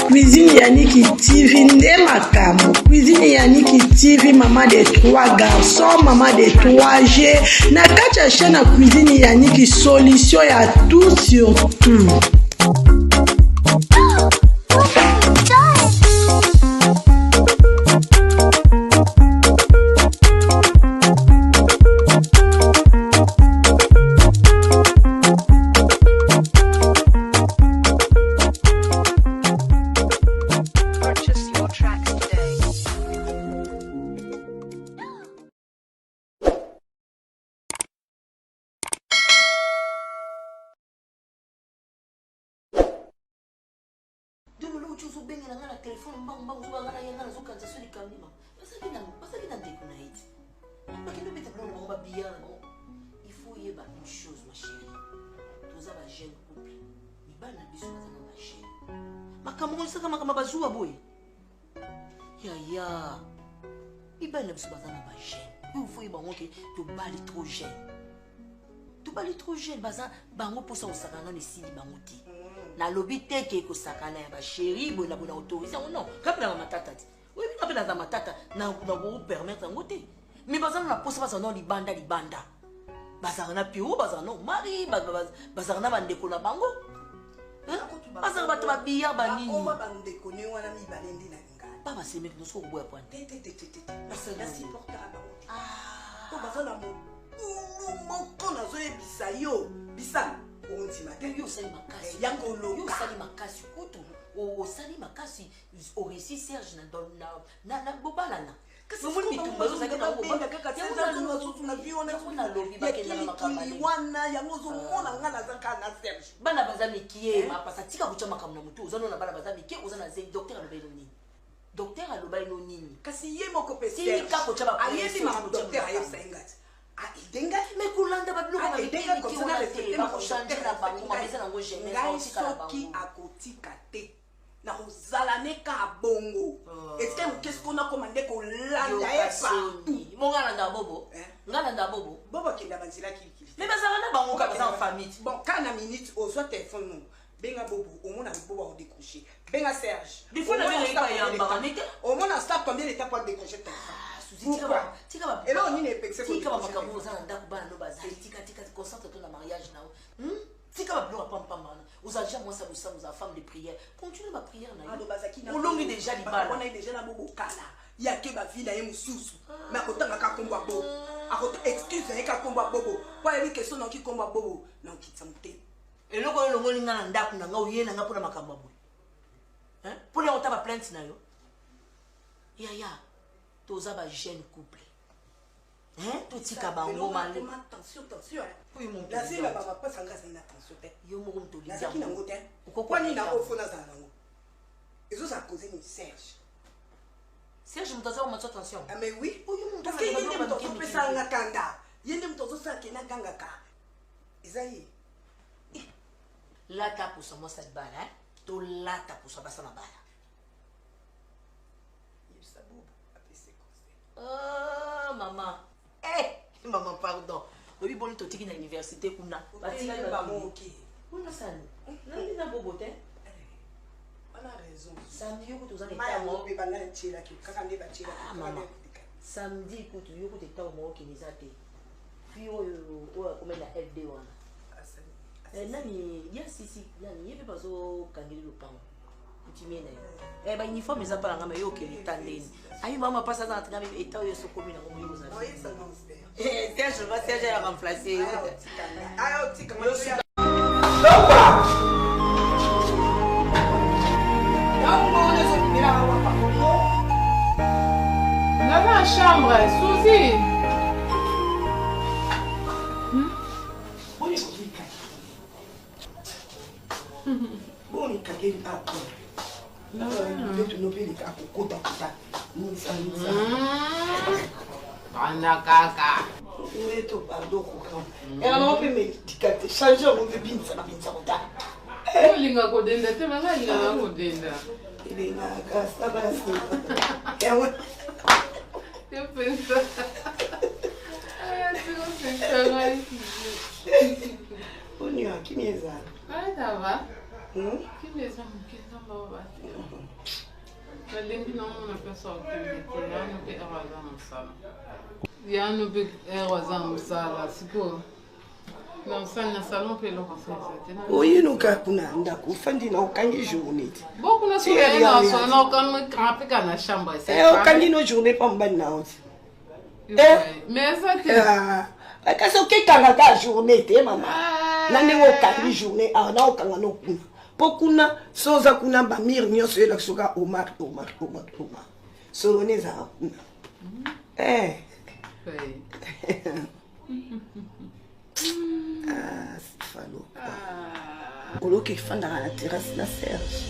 Cuisine Yannick TV nde makamo. Cuisine Yannick TV, maman de 3 garçons, maman de 3G. Na kacha chaîne à Cuisine Yannick, solution ya tout sur tout. Il faut y avoir une chose, ma chérie. Tous les jeunes couples, ils ne sont pas ma chérie. Ma camarade, c'est comme ma bazoua boy. Ya, ils ne sont pas ma jeune. Il faut y avoir tu bali trop jeune. Tu bali trop jeune, baza bango pour ça au sakana ne sili bangoti. Na lobby teke ko sakana ya ba chérie, bona bona autorisé ou non. Comme dans ma tata. Oui, mais dans ma tata, na vous permettre ngote. Mais bazana na posa bazana libanda. Bazana pio, bazana mari, bazana bandeko na bango. Bazana bato ba biya banini. Oma bandeko ne wana mi balendi na ngana. Papa c'est mec nous so boya point. Bazana supporter à bango. Ah, to bazana mo kona zo ebisa yo, bisa. Onti matin yo sali makasi. Yakolo Yo sali makasi kutu. O sali makasi o récit Serge na bobalana. Kasi tumba zo sakana benda kaka sasa na viona na lobby bakenda na makamani. Wana yango zo mona ngana zaka na Serge. Bana bazami kiye mapasa tika kuchama kamna mutu uzana na bana bazami kiye uzana ze docteur alobaino nini. Docteur alobaino nini. Kasi ye moko pe Serge. Tika kuchama ayeli ma docteur ayesa ingati. Ah, idenga me kulanda babilo kama idenga ko na le te ba ko changer na bango mabeza na ngo jeunesse ngai soki akotika te na ozala neka bongo est-ce qu'est-ce qu'on a commandé ko landa e partout mo ngala bobo ngala nda bobo bobo kenda banzila kili mais bazala na bango ka baza en famille bon kana minute au soit téléphone non benga bobo au mona bobo au décrocher benga Serge des fois na benga yamba nete au mona stop combien d'étapes pour décrocher tika ba et là on est pexé tika ba makamu za nda kubana no baza tika concentre toi na mariage na tika ba bloka pam bana uzaja moi ça vous ça nous femme de prière continue ma prière na ado bazaki na olongi déjà libala on a déjà na bobo kala ya ke ba vie na ye mususu mais akotanga ka komba bobo akota excuse ya ka komba bobo kwa eli question na ki komba bobo na kitsa mute eloko elongo linga na ndaku na nga oyena nga pona makambo boy pona otaba plainte na yo ya toza ba jeune couple to tika bango mali attention oui mon la zela baba pas sanga zina attention te yo moko mtoli la zaki na ngote ukokwa ni na ofona za nango ezo sa causer ni Serge mtaza wa macho attention ah mais oui oyo mon parce que yende mtozo pesa nga kanda yende mtozo sa kena ganga ka ezai la ta pour moi cette balle to la ta pour ça basa na bala oh maman maman pardon oui bon to tiki na université kuna batika ba moki kuna sana nani na bobote on a raison samedi yo kutu za maya mo be banga nchela ki kaka nde ba chela samedi kutu yo kutu ta mo ki nizate fi o komenda FD wana nani yes si nani yebe bazo kangeli lupango kutimena ba uniforme za pala ngama yo ke tandeni ayi mama pasa za tanga be eta yo so komina ngo yo za Serge va Serge a remplacer ah tika mo Dans ma chambre, Suzy. Boni kageni hapo. Ndio tunopeleka kukota kuta. Anda kaka. Wetu pardon kokam. Ela não pe medicate, changer mon bebinza na binza kota. Linga kodenda te manga linga kodenda. Ele na gasta basi. Yawe. Eu penso. Ah, tu pensa mais. Onyo, que mesa? Ah, tava. Que mesa? Que tava. Nalingi não uma pessoa que me já não tem razão no sala. Já não tem razão no sala, siko. Não sai na salão pelo consenso. Oye, nunca kunanda kufandi na ukangi journée. Beaucoup na soirée na so na kan kapika na chamba. Ukangi no journée pa mbani na oti. Mais ça que kasi okekanga ka journée te mama na ndenge okangi journée na okanga no kuna po kuna soza kuna bamire nyonso elaki soka omar solo ne ezaka kuna falo oloki efandaka na terrasse na Serge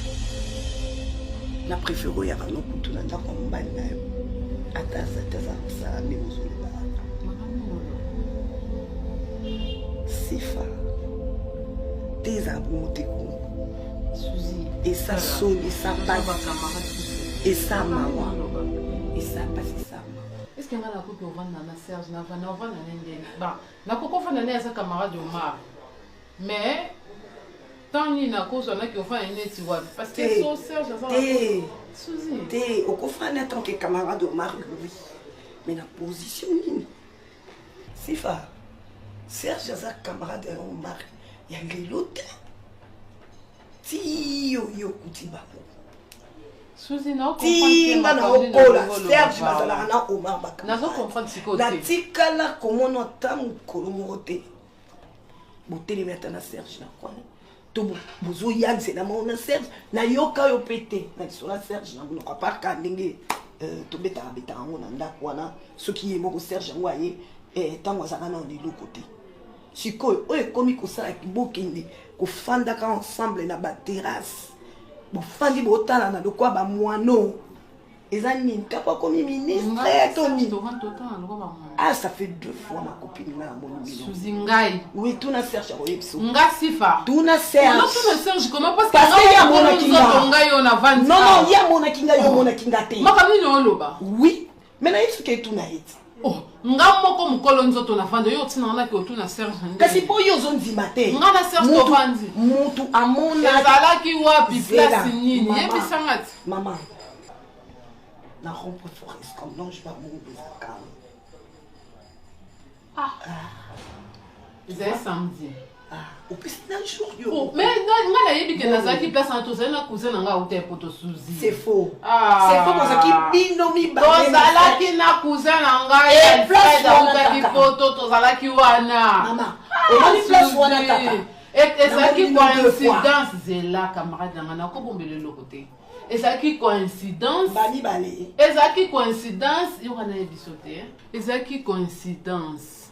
na préféré oyaka no kutu na ndako ya mobali na yo ataza kosala nde ozoloba sifa te eza bongo te kongo esa soni esa pasi esa mawa esa pasi esa mawa est-ce que nga na koki ovanda na Serge na ovanda na ndenge ba nakoki ofanda na eza camarade Omar mais tant nini nakozwanaki ofanda neti wapi parce que so Serge aza te okofanda tant que camarade Omar oui mais na position nini sifa Serge aza camarade ya Omar ya lelo te ti yo kuti bango timba na okola Serge bazalaka na Omar natikala komona ata mokolo moko te botelemi ata na Serge na kwana to bozoyanzela mao na Serge nayoka yo mpe te na liso na Serge na monoko aparka ndenge tobetaka yango na ndako wana soki ye moko Serge yango aye ntango azalaka na eloko te sikoyo oyo ekomi kosala bokende kofandaka ensemble na baterrasse bofandi botala na lokwa bamwano eza nini tako akomi ministre toni ah ça fait 2 fois ma copine na Suzingai oui tout na Serge akoyebisa nga sifa tout na Serge comment parce que ya mona kinga ngai yo na vandi non ya mona kinga yo mona kinga te makamini oloba oui mais na yesu ke tout na yeti oh nga moko mukolo nzoto na vandi yo tina na ke na Serge kasi po yo zonzima te nga na Serge to vandi mutu amona ezalaki wapi place nini yebisangati maman na rompre forest comme non je vais mourir calme c'est samedi au plus d'un jour yo oh mais nga na yebi ke nazaki place en toza na cousin nga uté poto Suzy c'est faux c'est faux parce que bino mi ba tozalaki na cousin nga ya place utaki poto tozalaki wana maman on place wana kaka ezalaki coïncidence zela camarade nanga nakobombela eloko te ezalaki coïncidence bani bale ezalaki coïncidence yo kana yebiso te ezalaki coïncidence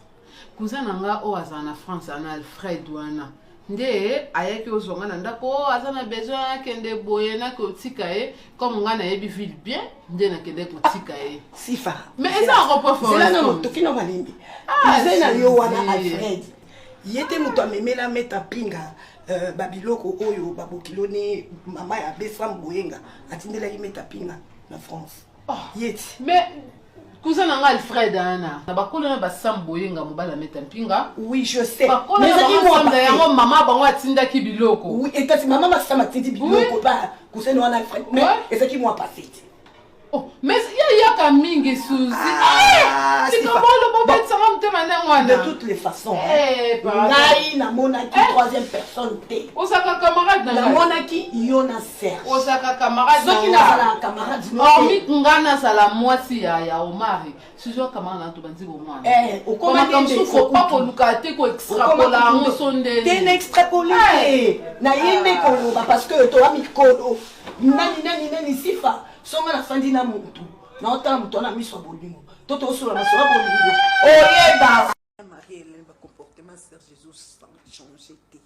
cousin nanga o azala na France ana Alfred wana nde ayaki ozonga na ndako aza na besoin akende boye na kotika ye comme nga nayebi ville bien nde nakende kotika ye sifa mais eza repos fort c'est là non tokino malimbi cousin na yo wana Alfred yete muto amemela meta pinga babiloko oyo babokilone mama ya Besam Boyenga atindela imeta pinga na France yeti mais cousin nanga Alfred ana na bakolo na Basam Boyenga mobala meta mpinga oui je sais mais ça yango mama bango atindaki biloko oui et kasi mama basama tindi biloko ba cousin wana Alfred mais ezaki moi passé oh mais yaka mingi Suzy c'est comment le bobet ça va me demander de toutes les façons ngai na monaki troisième personne te osaka camarade na monaki yona Serge osaka camarade soki na la camarade hormis ngana sala mwasi ya Omar Suzy camarade na to banzi bo mwana okoma comme ça faut pas koluka te ko extrapola ngo sonde te na extrapoler na yembe koloba parce que to amikolo nani sifa songa na fandi na mutu na otala mutu na miso bolingo toto osula na sola bolingo oyeba Marie-Hélène ba comportement Serge Jesus sans changer te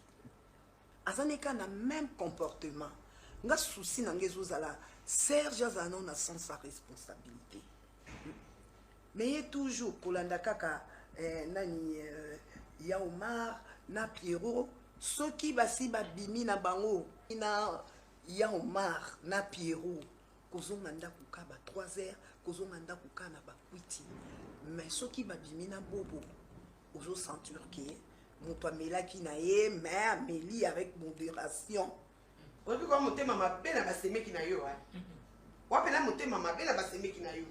azaneka na même comportement nga souci na ngezo zala Serge azana na sans sa responsabilité mais toujours kolanda kaka nani ya Omar na Pierrot soki basi babimi na bango na ya Omar na Pierrot kozonga ndako ka ba 3 heures kozonga ndako ka na ba 8 mais soki babimi na bobo ozo sentir que moto amelaki na ye mais ameli avec modération oyebi kwa motema mabe na basemeki na yo wapela motema mabe na basemeki na yo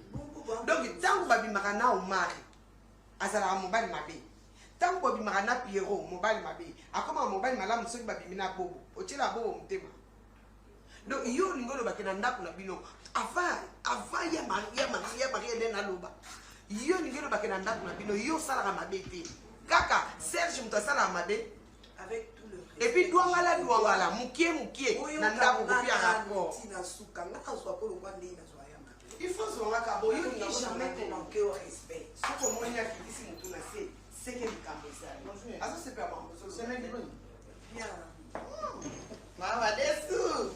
donc ntango babimaka na omari azalaka mobali mabe ntango babimaka na Pierrot mobali mabe akomaka mobali malamu soki babimi na bobo otiela bobo motema. Donc yo lingolo bakena ndako na bino avant ya Maria de naloba yo lingolo bakena ndako na bino yo sala mabe te kaka Serge mutasala mabe avec tout le et puis douangala mukie na ndako ko pia rapport tina suka ngaka so ko longwa ndé na so ya mabe il faut so ngaka bo yo ni jamais te manquer au respect so ko monya kitisi mutu na c'est que likambo ça aso c'est pas bon c'est même bien mama desu.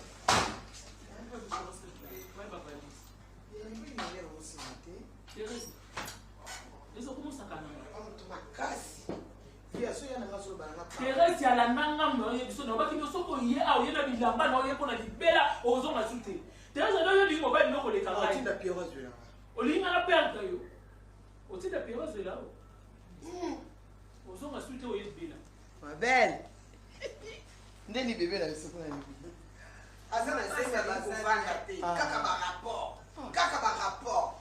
Thérèse ya la nanga mo yebiso na bakino soko ye awo yena bilamba na ye pona libela ozo masute. Thérèse na yo dingo ba ndoko le kanga. Otinda Pierrot là. Olinga na perte yo. Otinda Pierrot là. Ozo masute o yebela. Ma belle. Ndeni bébé la soko na ni. Azana senga ba kuvanga te. Kaka ba rapport.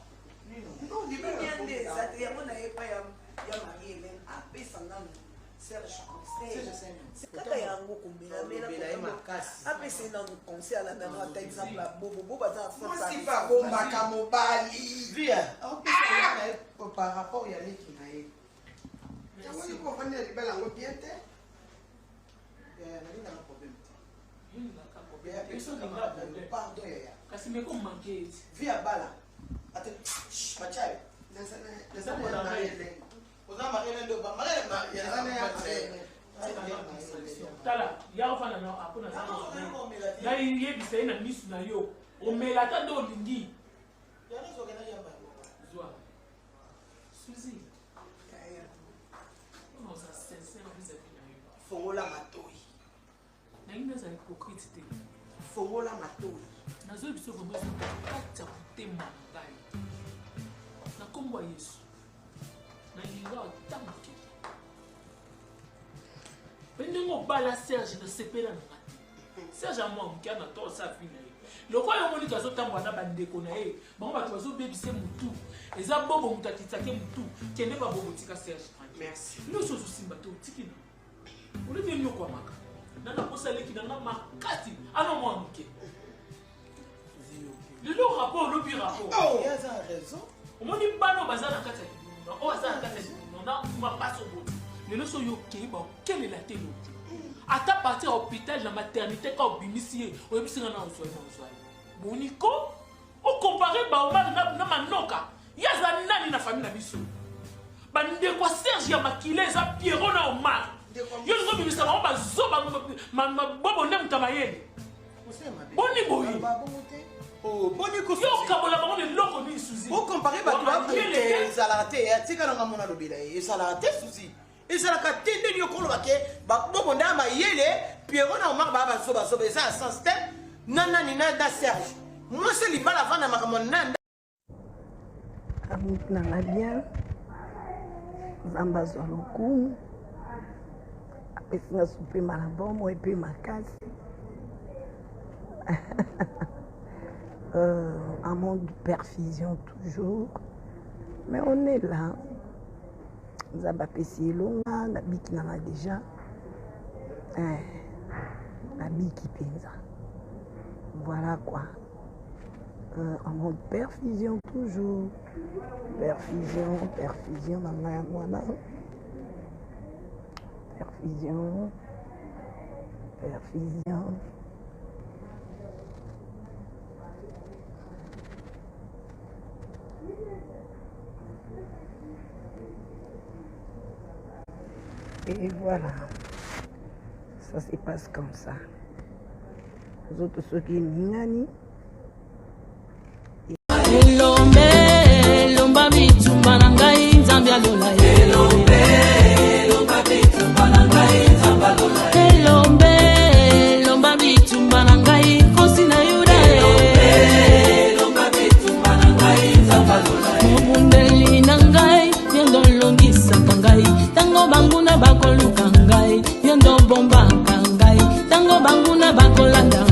Non, ni bien des ça mona ye pa ya Marie Hélène apesa ngano. Serge conseil. C'est kaka yango kombela makasi. Apesa na conseil ala na ta exemple la bobo baza France. Moi si pas bomba kamobali. Via. Par rapport ya leki na ye. Yango ko fanya libela ngo bien te. Na na problème. Pardon ya. Kasi me ko manquer. Via bala. Attends. Machai. Tala, ya ofana na akuna sana. Na ye bisai na misu na yo. Omela ta do lingi. Zwa. Suzy. Non, ça sincère vis-à-vis na yo. Fongola matoi. Na ina za hypocrite te. Fongola matoi. Na zo biso vraiment kata kutema ngai. Na kombo Yesu. Na yiwa tanki. Pendingo bala Serge na sepela na mati. Serge amwa mkiana to sa fina ye. Lokwa yo moni kazo tambo na bandeko na ye. Bango bato bazo bebise mutu. Eza bobo mutatitake mutu. Kende ba bobo tika Serge. Merci. Nous sommes aussi bateau tikina. On est venu quoi maka. Nana posale ki nana makati. Ano mwa mke. Le rapport le pire rapport. Oh, il y a raison. On m'a dit bano bazana kata. On va ça kata. On a ma passe au bout. Le leçon yo keba quelle est la télé. À ta partir à l'hôpital la maternité quand binicier, on est bien en soin en soin. Boniko, on compare ba Omar na manoka. Ya za nani na famille na biso. Bande kwa Serge ya makile za Pierrot na Omar. Yo ngo bimisa ba zoba ma bobo ndem tamayele. Boni boyi. Oh, boniko. Yo kabola bango de loko ni Suzy. Vous comparez ba toi que Zalate, tika na mona lobila. Zalate Suzy. Ezalaka tende yo kolo bake ba bobo ndama yele Pierrot na Omar ba zoba zoba ça sans tête. Nana ni na da Serge. Moi c'est libala vana makamona. Amut na bien. Zamba zoloku. Apesina soupe malabomo et puis makasi. Un monde de perfusion toujours. Mais on est là. Zamba pesi longa, na biki na déjà. Na biki penza. Voilà quoi. Un monde de perfusion toujours. Perfusion, maman, voilà. Perfusion. Et voilà, ça se passe comme ça. Vous autres, ceux qui n'ingani. Lomba bitumba na ngai nzambe alola ye. Lomba bitumba na ngai nzambe alola ye. Lomba bitumba na ngai kosi na yuda ye. tango banguna bakoluka ngai yo ndo bombaka ngai tango banguna bakolanda